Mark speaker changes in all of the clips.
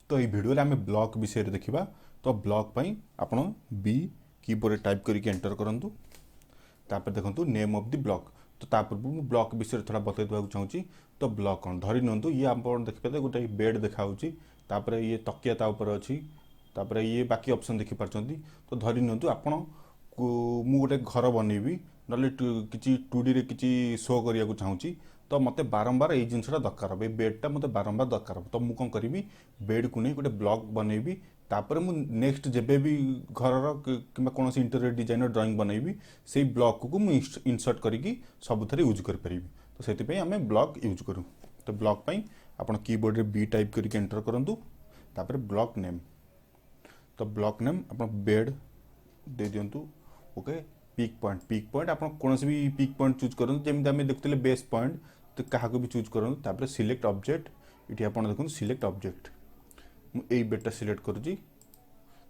Speaker 1: तो ये वीडियो आम ब्लॉक विषय देखा। तो ब्लॉक पर आपण बी कीबोर्ड टाइप करके एंटर करूँ। तापर देखो नेम ऑफ द ब्लॉक। तो तापर मु ब्लॉक विषय थोड़ा बतई देवाक चाहूँगी। तो ब्लॉक कौन धरी नियंतु ये आप देखिए गोटे बेड देखा तापर ये तकिया ता ऊपर अच्छी तापर ये बाकी ऑप्शन देखि पारछंती। तो धरी नियंतु आपण मु गोटे घर बनैबी नले किछि 2D रे किछि शो करिया को चाहूँगी। तो मते बारंबार ये जिनसा दरकार हे बेडटा मते बारंबार दरकार। तो मु कौन करी बेड को नहीं गोटे ब्लॉक बनैबी। तापर मु नेक्स्ट जेबे भी घर कि कौन इंटेरियर डिजाइन ड्राइंग बनैबी से ब्लॉक को मु इंसर्ट करिकी सबुथरे यूज कर परिबी। तो सेति आम ब्लॉक यूज करूँ। तो ब्लॉक पाई आपण कीबोर्ड रे बी टाइप करके एंटर करंतु। तापर ब्लॉक नेम। तो ब्लॉक नेम आपण बेड दे दियंतु। ओके पिक पॉइंट आप कौन भी पिक पॉइंट चूज करूँ जमी आम देखते बेस पॉइंट। तो क्या भी चूज करूँ। तापर सिलेक्ट ऑब्जेक्ट ये आप देखो सिलेक्ट ऑब्जेक्ट मुझे बेडटा सिलेक्ट करुँची।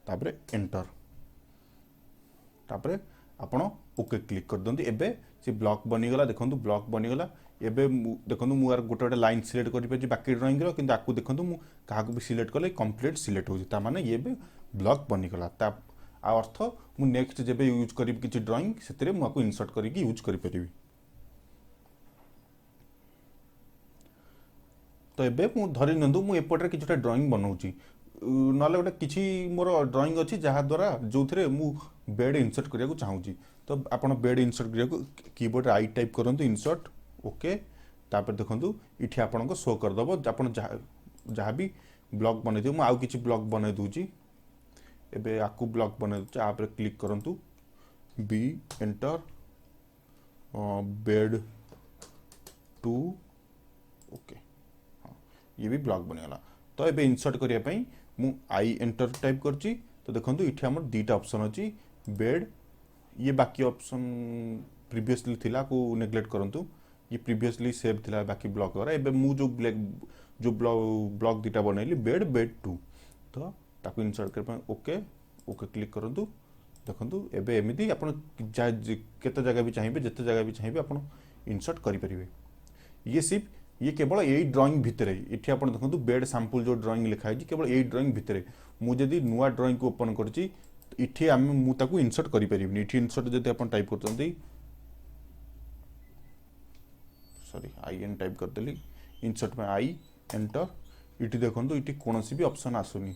Speaker 1: तापर एंटर तापर आपण ओके क्लिक कर दियंतु। एबे से ब्लॉक बनीगला देखो ब्लॉक बनीगला। एबे देखो मुझे गोटे गोटे लाइन सिलेक्ट कर बाकी ड्रॉइंग कि आपको देखो क्या भी सिलेक्ट कले कंप्लीट सिलेक्ट होता माने ये ब्लॉक बनीगला। अर्थ मु नेक्स्ट जब यूज करी किसी ड्रॉइंग से मुझे इनसर्ट करके यूज करी। तो ये धरी नियंतु मु एपटे किसी ड्रॉइंग बनाऊँगी ना गोटे किसी मोर ड्रॉइंग अच्छी जहाँद्वारा जो थे मु बेड इनसर्ट करने को चाहूँगी। तो आप बेड इनसर्ट करने कीबोर्ड आई टाइप करूँ इनसर्ट ओके। तापर देखो ये आपको शो करदेव आप जहाँ भी ब्लॉक बनई मुझे आउ कि ब्लॉक बनई दूची। एबे आकु ब्लॉक बना दूचे आप क्लिक करंतु बी एंटर बेड 2 ओके हाँ ये भी ब्लॉक बनेगा। तो ये इंसर्ट करने मु आई एंटर टाइप करची। तो देखो ये आम दीटा ऑप्शन अच्छी बेड ये बाकी ऑप्शन प्रीवियसली थिला को नेग्लेक्ट करंतु। ये प्रीवियसली सेव थिला बाकी ब्लॉक वगैरह एबे मु जो ब्लॉक दीटा बनैली बेड 2 तो ताकू इंसर्ट कर ओके ओके क्लिक करूँ। देखो एबे एमती आप केते जगह भी चाहिए जिते जगह भी चाहिए आप इंसर्ट करें। ये सिर्फ ये केवल यही ड्राइंग भितर ये आप देखो बेड सैंपल जो ड्राइंग लिखाई केवल यही ड्राइंग भितर मुझे नुआ ड्राइंग को ओपन करठी आम मुझे इंसर्ट करें। ये इंसर्ट जब आप टाइप कर सॉरी आई एन टाइप करदेली इंसर्ट में आई एंटर ये देखो ये कौन भी ऑप्शन आसुनी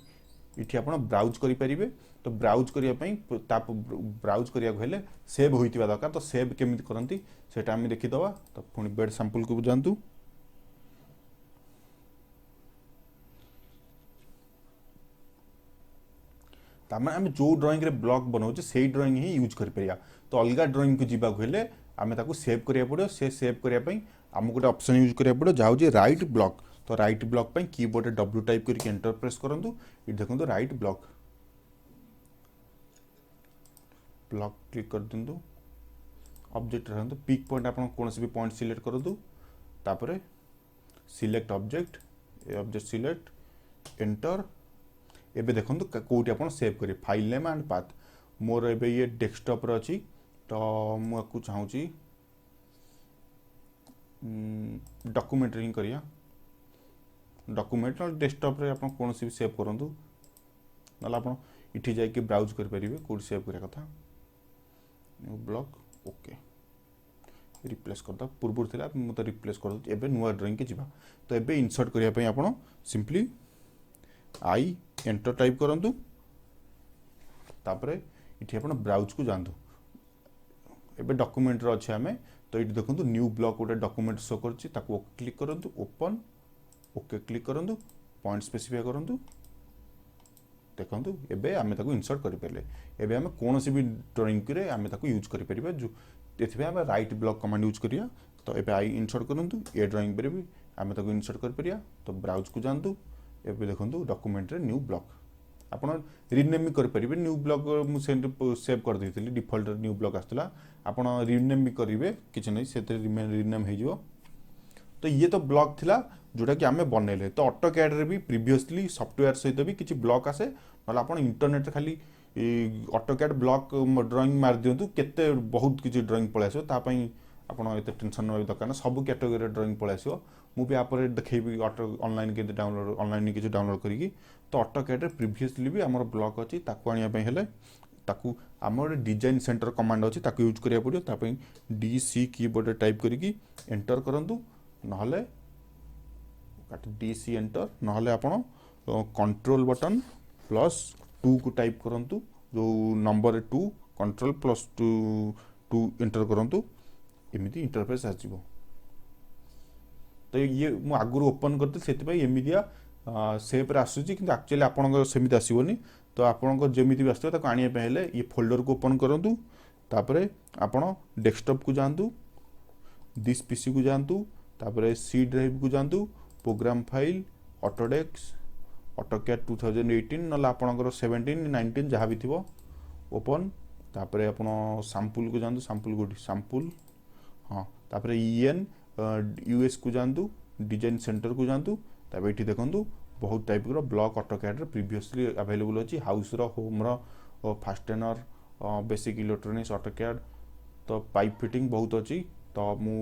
Speaker 1: ये आप ब्राउज करेंगे। तो ब्राउज करने ब्राउज करा सेव होता दरकार। तो सेव केमी करती से देखीदे। तो पुणी बेड सैंपल को जातु तामें आम जो ड्राइंग रे ब्लॉक बनाऊे से ड्राइंग ही यूज कर परिया। तो अलग ड्राइंग को जीवा हेले आम सेव करा पड़ो से सेव करने आमको गोटे ऑप्शन यूज करा पड़ो जहाँ हूँ राइट ब्लॉक। तो राइट ब्लॉक पर कीबोर्ड डब्ल्यू टाइप करके एंटर प्रेस करूँ। ये देखो राइट ब्लॉक ब्लॉक क्लिक कर दिंतु ऑब्जेक्ट रहतु पिक पॉइंट आप कौन भी पॉइंट सिलेक्ट करूँ। तापर select object object select enter एबे देखो कौटी आप सेव करें फाइल नेम एंड पाथ मोर एबे ये डेस्कटॉप रे अच्छी। तो मुझे चाहूँगी डॉक्यूमेंट हिं करिया डॉक्यूमेंट डेस्कटॉप रे आप कौन भी सेव करूँ ना आप इठी जाके ब्राउज करेंगे कौट सेव करिया कथा न्यू ब्लॉक ओके रिप्लेस करदा पूर्व थिला मुझे रिप्लेस कर दूँ। एबे नुआ ड्राइंग के जीवा। तो एबे इंसर्ट करने आप सिंपली आई एंटर टाइप करूँ। तापर ये आप ब्राउज को जातु एबे डॉक्यूमेंट रे अच्छे आमे। तो ये देखो न्यू ब्लॉक गोटे डॉक्यूमेंट शो करछि ताको क्लिक करूँ ओपन ओके क्लिक करूँ पॉइंट स्पेसिफाई करूँ। देखो एबे आमे ताको इंसर्ट कर पारे। एबे आमे कौन भी ड्राइंग रे आमे ताको यूज कर पारे जो एथिबे आमे राइट ब्लॉक कमांड यूज करिया। तो एबे आई इंसर्ट करूँ ए ड्राइंग पर भी आमे ताको इंसर्ट कर पारिया। तो ब्राउज को जातु एबे देखो डॉक्यूमेंट रे न्यू ब्लॉक आप रिनेम भी करेंगे। न्यू ब्लॉक मुझे सेव कर देती डिफॉल्ट न्यू ब्लॉक आसला आप रिनेम भी करेंगे किसी नहीं से रिनेम हो। तो ये तो ब्लॉक थिला जोटा कि आम बनैले। तो ऑटोकैड रे भी प्रीवियसली सॉफ्टवेयर सहित भी किसी ब्लॉक आसे ना आप इंटरनेट खाली ऑटोकैड ब्लॉक ड्राइंग मार दिंतु केते बहुत किसी ड्राइंग पलि आस ଆପଣ ଏତେ ଟେନସନ୍ ନେବା ଦରକାର ना सब कैटेगरी ड्राइंग पळै आसीबो मु भी आप देखैबी ऑटो ऑनलाइन के डाउनलोड ऑनलाइन के डाउनलोड करिकी तो ऑटोकैड रे प्रीवियसली भी हमर ब्लॉक अछि ताकू आनिया पय हेले ताकू हमर डिजाइन सेंटर कमांड अछि ताकू यूज करिया पड़ियो ता पय डी सी कीबोर्ड टाइप करिकी एंटर करंतु नहले काट डी सी एंटर नहले आपण कंट्रोल बटन प्लस 2 को टाइप करंतु जो नंबर 2 कंट्रोल प्लस 2 एंटर करंतु एमिति इंटरफेस आसीबो तो ये मु आगुर ओपन करते से एमितिया सेप रे आसुची कि एक्चुअली आपन सेमिति आसीबोनी तो आपन जेमिति भी आसतो ताको आनिया पहले ये फोल्डर को ओपन करंतु तापरे आपन डेस्कटॉप को जानतु दिस पीसी को जानतु तापरे सी ड्राइव को जानतु प्रोग्राम फाइल ऑटोडेस्क ऑटोकैड 2018 नला आपनकर 17 19 जहाँ भी थिबो ओपन तापरे आपन सैंपल को जानतु सैंपल गोटी सैंपल हाँ तापरे ईएन यूएस को जानतु डिजाइन सेंटर को जानतु तापरे एठी देखंतु बहुत टाइप रो ब्लॉक ऑटोकैड रे प्रीवियसली अवेलेबल अछि हाउस रो होम रो फास्टेनर बेसिक इलेक्ट्रॉनिक्स ऑटोकैड तो पाइप फिटिंग बहुत अछि तो मु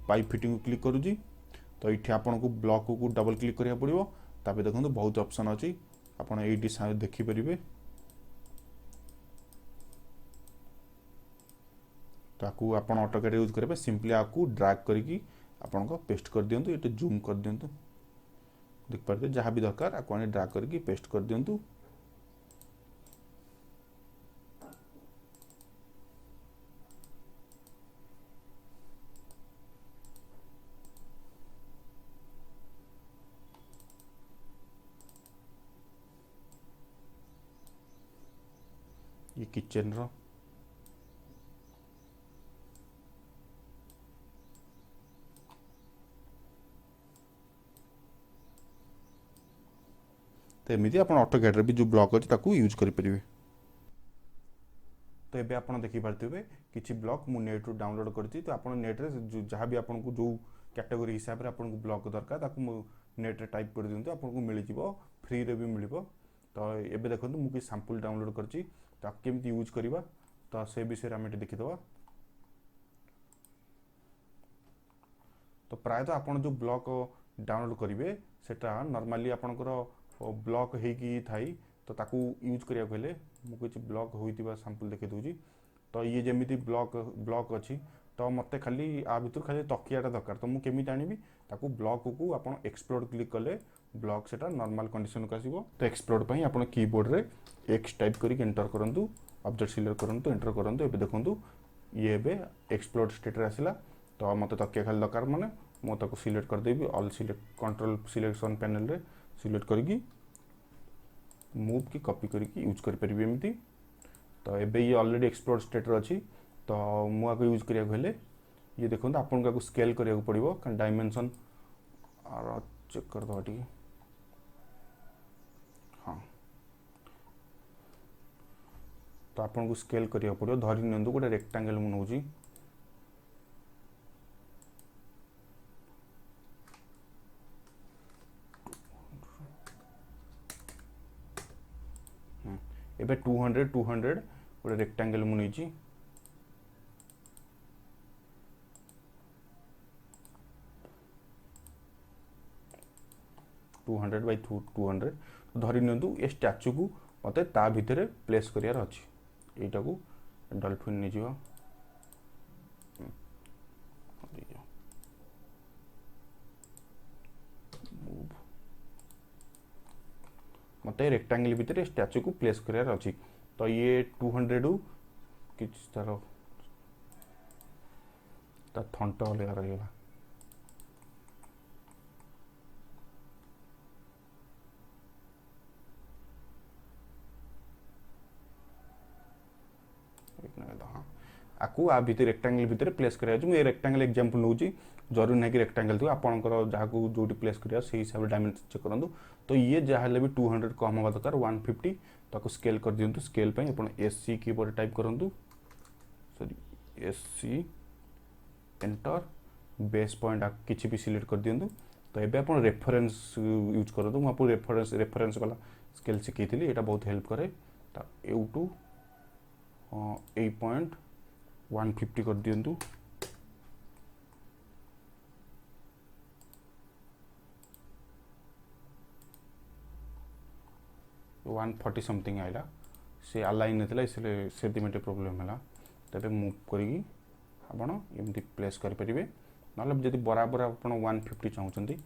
Speaker 1: पाइप फिटिंग को क्लिक करूची तो ये आपन को ब्लॉक को डबल क्लिक करिया पड़िबो तापे देखंतु बहुत ऑप्शन अछि आपन एडी देखि परिबे ताकू आपन ऑटोकैड यूज करबे सिंपली आकू ड्रैग करिकी आपन को पेस्ट कर दियंतु एटे जूम कर दियंतु देख पारते जहाँ भी दरकार आकू आने ड्रैग करके पेस्ट कर दियंतु ये किचन रो तो एमती आप ऑटोकैड भी जो ब्लॉक अच्छी ताकू यूज करेंगे तो ये आप देखी पारे किसी ब्लॉक मु नेट रू डाउनलोड करती तो आप नेट रे जहाँ भी आपको जो कैटेगरी हिसाब से आपको ब्लॉक दरकार ताकू नेट रे टाइप कर दिंतु आपको मिल फ्री रे भी मिल तो ये देखो मुझे सैंपल डाउनलोड करची तो केमती यूज करवा तो से विषय आम देखीदे तो प्रायतः आप जो ब्लॉक डाउनलोड करेंगे सेटा नॉर्मली आपणकर ब्लॉक होगी थाई तो ताकू यूज करिया हेले मु किछि ब्लॉक होइतिबा सैंपल देखे दूजी तो ये जेमिति ब्लॉक अच्छी तो मते खाली आ भितर खाली तकियाटा दरकार तो मु केमिति आनिबी ताकू ब्लॉक को आपण एक्सप्लोड क्लिक कले ब्लॉक सेटा नॉर्मल कंडीशन को आसीबो तो एक्सप्लोड पई आपण कीबोर्ड रे एक्स टाइप करी एंटर करंतु ऑब्जेक्ट सिलेक्ट करंतु एंटर करंतु एबे देखंतु ये एबे एक्सप्लोड स्टेट रे आसिला तो मते तकिया खाली दरकार माने मु ताकू सिलेक्ट कर देबी all select control selection panel रे सिलेक्ट करगी मूव की कॉपी करके यूज कर परिबे एमती तो एबे ये ऑलरेडी एक्सप्लोर स्टेट रो अछि तो मु आको यूज करिया हेले ये देखो आपन को स्केल करिया पड़िबो कारण डायमेंशन और चेक कर दो ठीक हाँ तो आपन को स्केल करिया पड़िबो धरि नंदु गोटे रेक्टेंगल मु नउजी एबे 200 गोटे रेक्टेंगल मु नइची 200 बाय 200 धरि नियंतु ए स्टैच्यू को मते ता भितरे प्लेस करियार अछि एटा को डॉल्फिन नि जिवो मते रेक्टेंगल भितर स्टैच्यू को प्लेस करियार अछि तो ये 200 किछ तार थंट अलग रहीगला आकु आ भितर रेक्टेंगल भितर प्लेस करिया छु ए रेक्टेंगल एग्जांपल नउची जरूर नहीं कि रेक्टेंगल थी आपनकर जहाँ को जो प्लेस करिया से हिसाब से डायमेंशन चेक करंतु तो ये जहाँ भी 200 कम हवा दरकार 150 ताको स्केल कर दियंतु स्केल पे अपन एससी कीबोर्ड टाइप करंतु sorry SC enter base point किछि भी सिलेक्ट कर दियंतु तो एबे अपन रेफरेंस यूज करंतु म आपको रेफरेंस वाला स्केल सिखैथिली एटा बहुत हेल्प करे ता एउ2 8.150 कर दियंतु 140 समथिंग आइला से अलाइन नहीं इसलिए से प्रोब्लेम है तेरे मुव करी आपण एमती प्लेस करेंगे ना जब बराबर आप 150 चाहते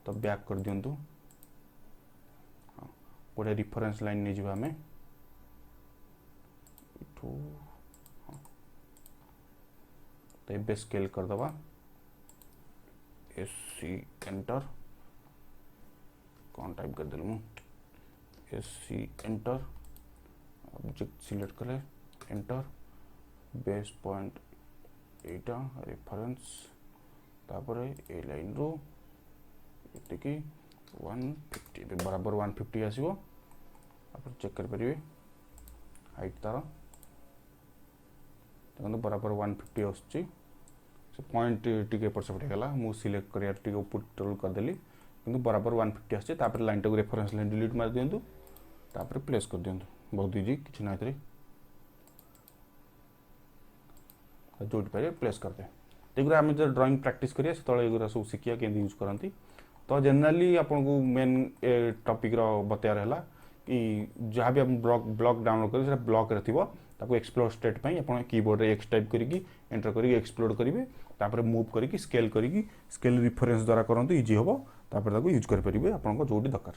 Speaker 1: तो बैक कर दिंतु गोटे रिफरेन्स लाइन नहीं जावा आम तो ये स्केल करदे एससी एंटर कौन टाइप करदेल मु एससी एंटर ऑब्जेक्ट सिलेक्ट कले एंटर बेस पॉइंट एटा रेफरेंस तापर ए लाइन रो एतिकी 150 बराबर 150 आसीबो आप चेक कर परिवे हाइट तार देखो बराबर 150 आछी से पॉइंट टिके एपट सेपट गला मु सिलेक्ट करिया टिके ऊपर टोल कर देली किंतु बराबर 150 आछे तापर लाइन टाको रेफरेंस लाइन डिलीट मार दियंतु तापर प्लेस कर दियंतु बहुत इजी किछ ना इतरे जोड़ पारे प्लेस करते एगुरा आम जो ड्राइंग प्रैक्टिस करिया से तळे एगुरा सब शिखिया केंदी यूज करंती तो जनरली आपन को मेन टॉपिक रो बतिया रहला कि जहाँ भी आप ब्लॉक डाउनलोड करें ब्लॉक रे थिबो ताको एक्सप्लोर स्टेट पाई आपन कीबोर्ड रे एक्स टाइप करिकी एंटर करिकी एक्सप्लोर करिवे तापर मूव करिकी स्केल रिफरेंस द्वारा करंतु इजी होबो तापर ताको यूज कर परिबे आपन को जोडी दरकार।